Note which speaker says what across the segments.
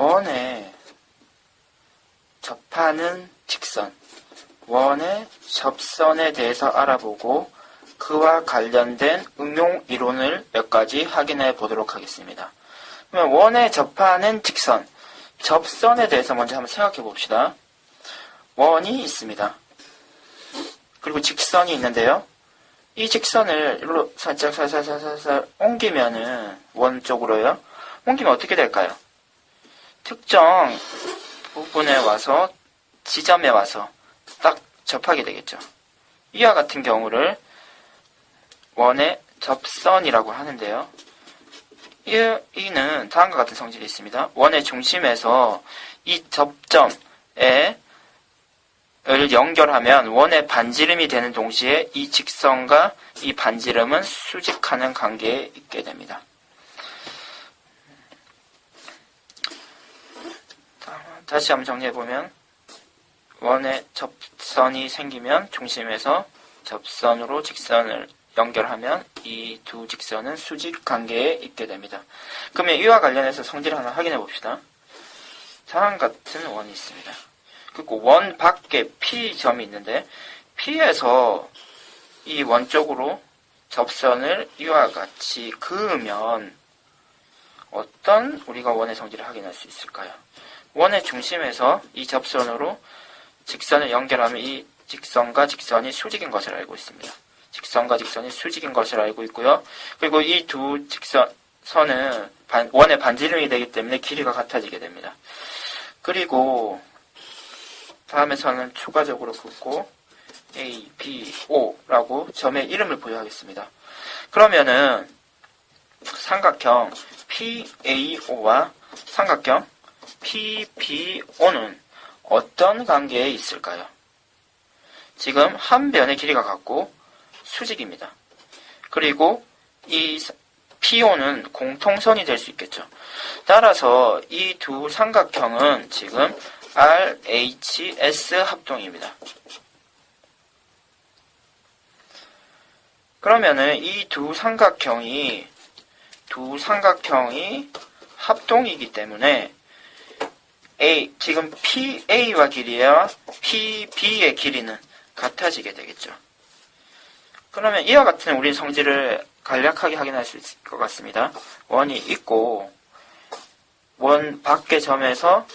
Speaker 1: 원에 접하는 직선, 원의 접선에 대해서 알아보고 그와 관련된 응용 이론을 몇 가지 확인해 보도록 하겠습니다. 그러면 원에 접하는 직선, 접선에 대해서 먼저 한번 생각해 봅시다. 원이 있습니다. 그리고 직선이 있는데요. 이 직선을 일로 살짝 옮기면은 원 쪽으로요. 옮기면 어떻게 될까요? 특정 부분에 와서 지점에 와서 딱 접하게 되겠죠. 이와 같은 경우를 원의 접선이라고 하는데요. 이는 다음과 같은 성질이 있습니다. 원의 중심에서 이 접점에 을 연결하면 원의 반지름이 되는 동시에 이 직선과 이 반지름은 수직하는 관계에 있게 됩니다. 다시 한번 정리해보면 원의 접선이 생기면 중심에서 접선으로 직선을 연결하면 이 두 직선은 수직 관계에 있게 됩니다. 그러면 이와 관련해서 성질을 하나 확인해 봅시다. 다음 같은 원이 있습니다. 그리고 원 밖에 P점이 있는데 P에서 이 원 쪽으로 접선을 이와 같이 그으면 어떤 우리가 원의 성질을 확인할 수 있을까요? 원의 중심에서 이 접선으로 직선을 연결하면 이 직선과 직선이 수직인 것을 알고 있습니다. 직선과 직선이 수직인 것을 알고 있고요. 그리고 이 두 직선은 원의 반지름이 되기 때문에 길이가 같아지게 됩니다. 그리고 다음에 선은 추가적으로 긋고 A, B, O라고 점의 이름을 부여하겠습니다. 그러면은 삼각형 PAO와 삼각형 PBO는 어떤 관계에 있을까요? 지금 한 변의 길이가 같고 수직입니다. 그리고 이 PO는 공통선이 될 수 있겠죠. 따라서 이 두 삼각형은 지금 RHS 합동입니다. 그러면은 이 두 삼각형이 합동이기 때문에 지금 PA와 길이와 PB의 길이는 같아지게 되겠죠. 그러면 이와 같은 우리 성질을 간략하게 확인할 수 있을 것 같습니다. 원이 있고 원 밖의 점에서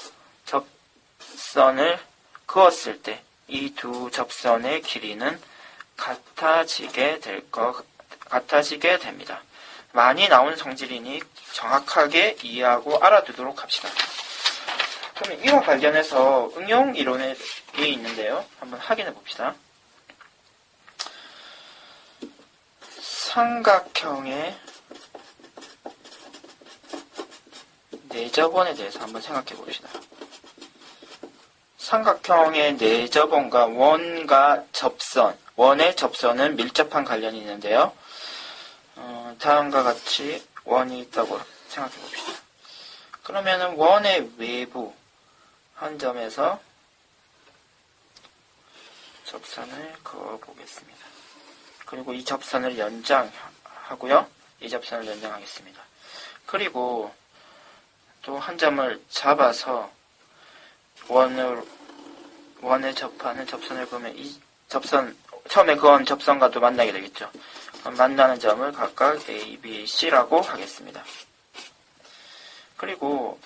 Speaker 1: 접선을 그었을 때 이 두 접선의 길이는 같아지게 됩니다. 많이 나온 성질이니 정확하게 이해하고 알아두도록 합시다. 그럼 이와 관련해서 응용 이론이 있는데요. 한번 확인해 봅시다. 삼각형의 내접원에 대해서 한번 생각해 봅시다. 삼각형의 내접원과 원과 접선, 원의 접선은 밀접한 관련이 있는데요. 다음과 같이 원이 있다고 생각해 봅시다. 그러면은 원의 외부 한 점에서 접선을 그어 보겠습니다. 그리고 이 접선을 연장하고요. 이 접선을 연장하겠습니다. 그리고 또 한 점을 잡아서 원에 접하는 접선을 그으면 이 접선, 처음에 그은 접선과도 만나게 되겠죠. 만나는 점을 각각 A, B, C라고 하겠습니다. 그리고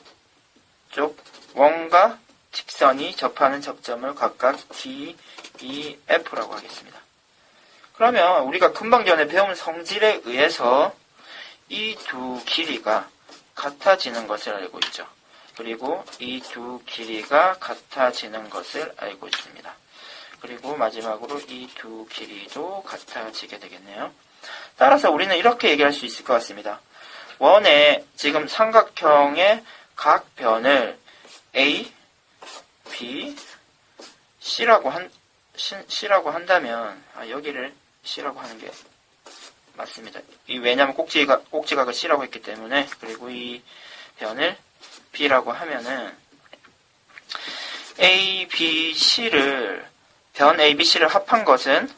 Speaker 1: 쪽 원과 직선이 접하는 접점을 각각 D, E, F라고 하겠습니다. 그러면 우리가 금방 전에 배운 성질에 의해서 이 두 길이가 같아지는 것을 알고 있죠. 그리고 이 두 길이가 같아지는 것을 알고 있습니다. 그리고 마지막으로 이 두 길이도 같아지게 되겠네요. 따라서 우리는 이렇게 얘기할 수 있을 것 같습니다. 원의 지금 삼각형의 각 변을 A, B, C라고 한다면 여기를 C라고 하는 게 맞습니다. 왜냐하면 꼭지각을 C라고 했기 때문에. 그리고 이 변을 B라고 하면은 A, B, C를 변 A, B, C를 합한 것은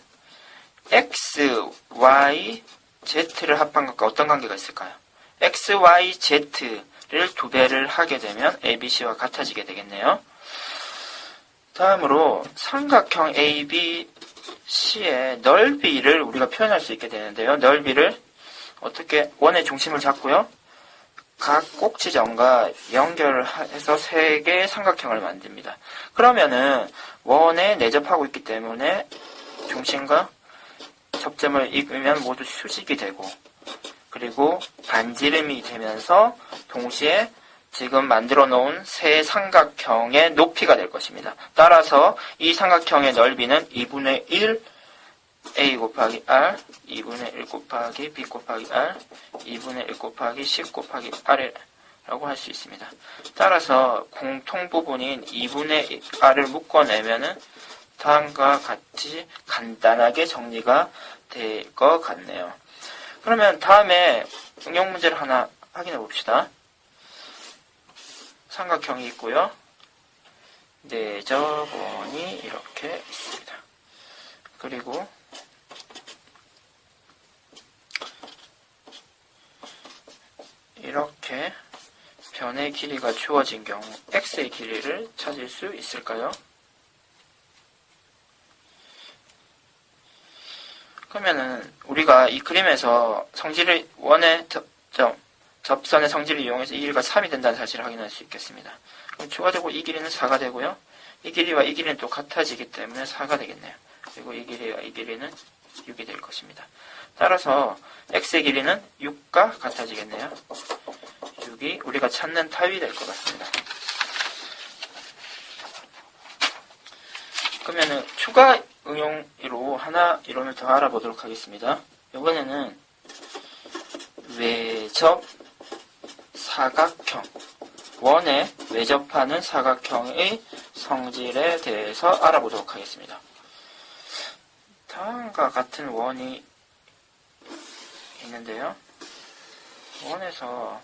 Speaker 1: X, Y, Z를 합한 것과 어떤 관계가 있을까요? X, Y, Z 2배를 하게 되면 ABC와 같아지게 되겠네요. 다음으로 삼각형 ABC의 넓이를 우리가 표현할 수 있게 되는데요. 넓이를 어떻게 원의 중심을 잡고요. 각 꼭지점과 연결해서 3개의 삼각형을 만듭니다. 그러면은 원에 내접하고 있기 때문에 중심과 접점을 이으면 모두 수직이 되고, 그리고 반지름이 되면서 동시에 지금 만들어 놓은 세 삼각형의 높이가 될 것입니다. 따라서 이 삼각형의 넓이는 2분의 1 A 곱하기 R, 2분의 1 곱하기 B 곱하기 R, 2분의 1 곱하기 C 곱하기 R이라고 할 수 있습니다. 따라서 공통 부분인 2분의 R을 묶어내면은 다음과 같이 간단하게 정리가 될 것 같네요. 그러면 다음에 응용 문제를 하나 확인해 봅시다. 삼각형이 있고요. 내접원이 이렇게 있습니다. 그리고 이렇게 변의 길이가 주어진 경우 x의 길이를 찾을 수 있을까요? 그러면은 우리가 이 그림에서 성질을 원의 접선의 성질을 이용해서 이 길이가 3이 된다는 사실을 확인할 수 있겠습니다. 그럼 추가적으로 이 길이는 4가 되고요. 이 길이와 이 길이는 또 같아지기 때문에 4가 되겠네요. 그리고 이 길이와 이 길이는 6이 될 것입니다. 따라서 x의 길이는 6과 같아지겠네요. 6이 우리가 찾는 답이 될 것 같습니다. 그러면은 추가 응용으로 하나 이론을 더 알아보도록 하겠습니다. 이번에는 외접 사각형, 원에 외접하는 사각형의 성질에 대해서 알아보도록 하겠습니다. 다음과 같은 원이 있는데요. 원에서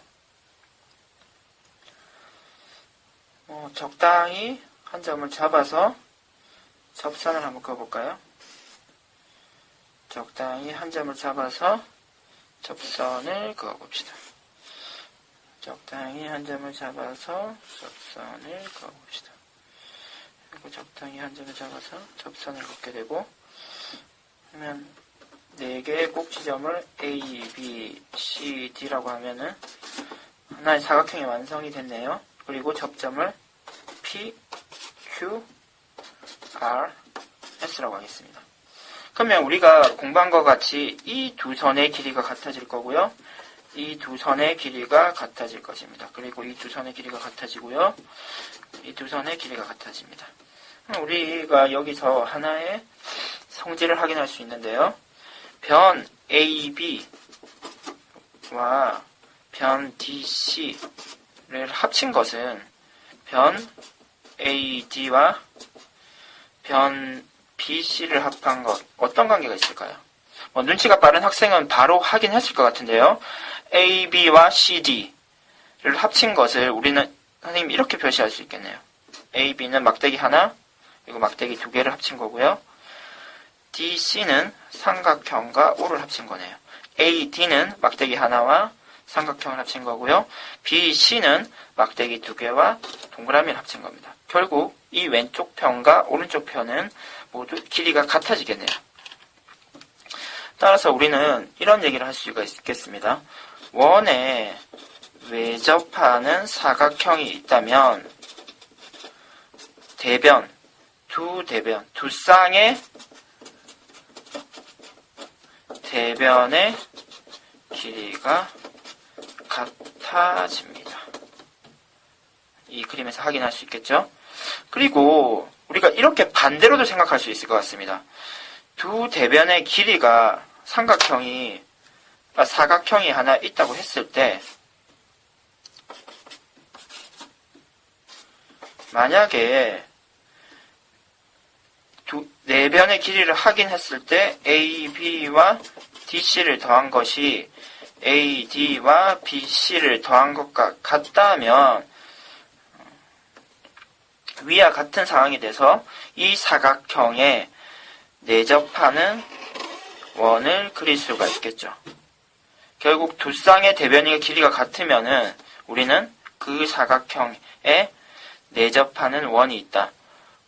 Speaker 1: 적당히 한 점을 잡아서 접선을 한번 그어볼까요? 적당히 한 점을 잡아서 접선을 그어봅시다. 적당히 한 점을 잡아서 접선을 그어봅시다. 그리고 적당히 한 점을 잡아서 접선을 긋게 되고, 그러면 4개의 꼭지점을 A, B, C, D라고 하면은 하나의 사각형이 완성이 됐네요. 그리고 접점을 P, Q, R, S라고 하겠습니다. 그러면 우리가 공부한 것 같이 이 두 선의 길이가 같아질 거고요. 이 두 선의 길이가 같아질 것입니다. 그리고 이 두 선의 길이가 같아지고요. 이 두 선의 길이가 같아집니다. 우리가 여기서 하나의 성질을 확인할 수 있는데요. 변 AB와 변 DC를 합친 것은 변 AD와 변 BC를 합한 것, 어떤 관계가 있을까요? 눈치가 빠른 학생은 바로 확인했을 것 같은데요. AB와 CD를 합친 것을 우리는 선생님 이렇게 표시할 수 있겠네요. AB는 막대기 하나, 그리고 막대기 2개를 합친 거고요. DC는 삼각형과 O를 합친 거네요. AD는 막대기 하나와 삼각형을 합친 거고요. BC는 막대기 2개와 동그라미를 합친 겁니다. 결국 이 왼쪽 편과 오른쪽 편은 모두 길이가 같아지겠네요. 따라서 우리는 이런 얘기를 할 수가 있겠습니다. 원에 외접하는 사각형이 있다면 두 쌍의 대변의 길이가 같아집니다. 이 그림에서 확인할 수 있겠죠? 그리고 우리가 이렇게 반대로도 생각할 수 있을 것 같습니다. 두 대변의 길이가 사각형이 하나 있다고 했을 때, 만약에 네 변의 길이를 확인했을 때 AB와 DC를 더한 것이 AD와 BC를 더한 것과 같다면 위와 같은 상황이 돼서 이 사각형에 내접하는 원을 그릴 수가 있겠죠. 결국 두 쌍의 대변의 길이가 같으면은 우리는 그 사각형에 내접하는 원이 있다.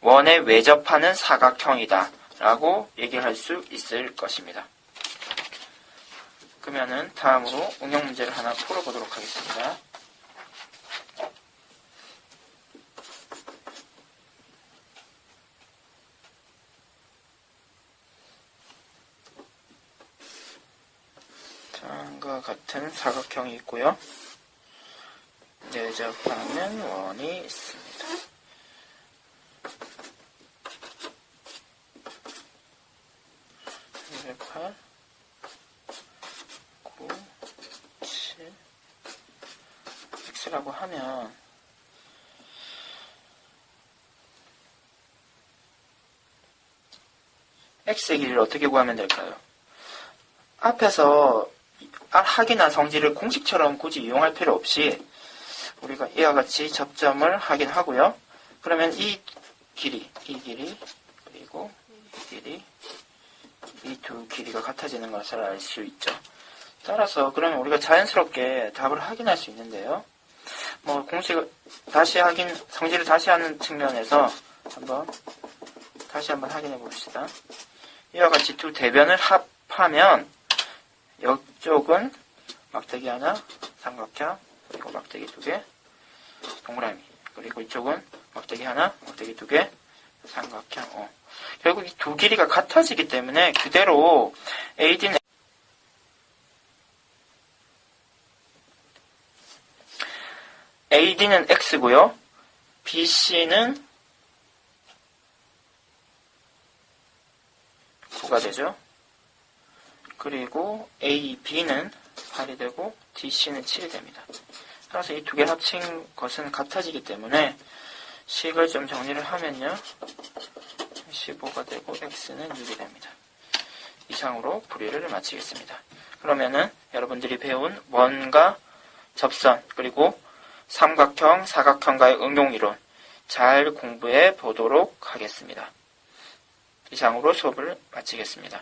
Speaker 1: 원에 외접하는 사각형이다. 라고 얘기를 할 수 있을 것입니다. 그러면은 다음으로 응용 문제를 하나 풀어보도록 하겠습니다. 다음과 같은 사각형이 있고요. 내접하는 원이 있습니다. 8, 9, 7, x라고 하면 x의 길이를 어떻게 구하면 될까요? 앞에서 확인한 성질을 공식처럼 굳이 이용할 필요 없이 우리가 이와 같이 접점을 확인하고요. 그러면 이 길이, 그리고 이 길이, 이 두 길이가 같아지는 것을 알 수 있죠. 따라서 그러면 우리가 자연스럽게 답을 확인할 수 있는데요. 뭐 공식을 다시 성질을 다시 하는 측면에서 다시 한번 확인해 봅시다. 이와 같이 두 대변을 합하면 이쪽은 막대기 하나, 삼각형, 그리고 막대기 두 개, 동그라미. 그리고 이쪽은 막대기 하나, 막대기 두 개, 삼각형. 결국 이 두 길이가 같아지기 때문에 그대로 AD는 X고요. BC는 9가 되죠. 그리고 AB는 8이 되고 DC는 7이 됩니다. 따라서 이 두 개를 합친 것은 같아지기 때문에 식을 좀 정리를 하면요. 15가 되고 x는 6이 됩니다. 이상으로 풀이를 마치겠습니다. 그러면은 여러분들이 배운 원과 접선 그리고 삼각형, 사각형과의 응용이론 잘 공부해 보도록 하겠습니다. 이상으로 수업을 마치겠습니다.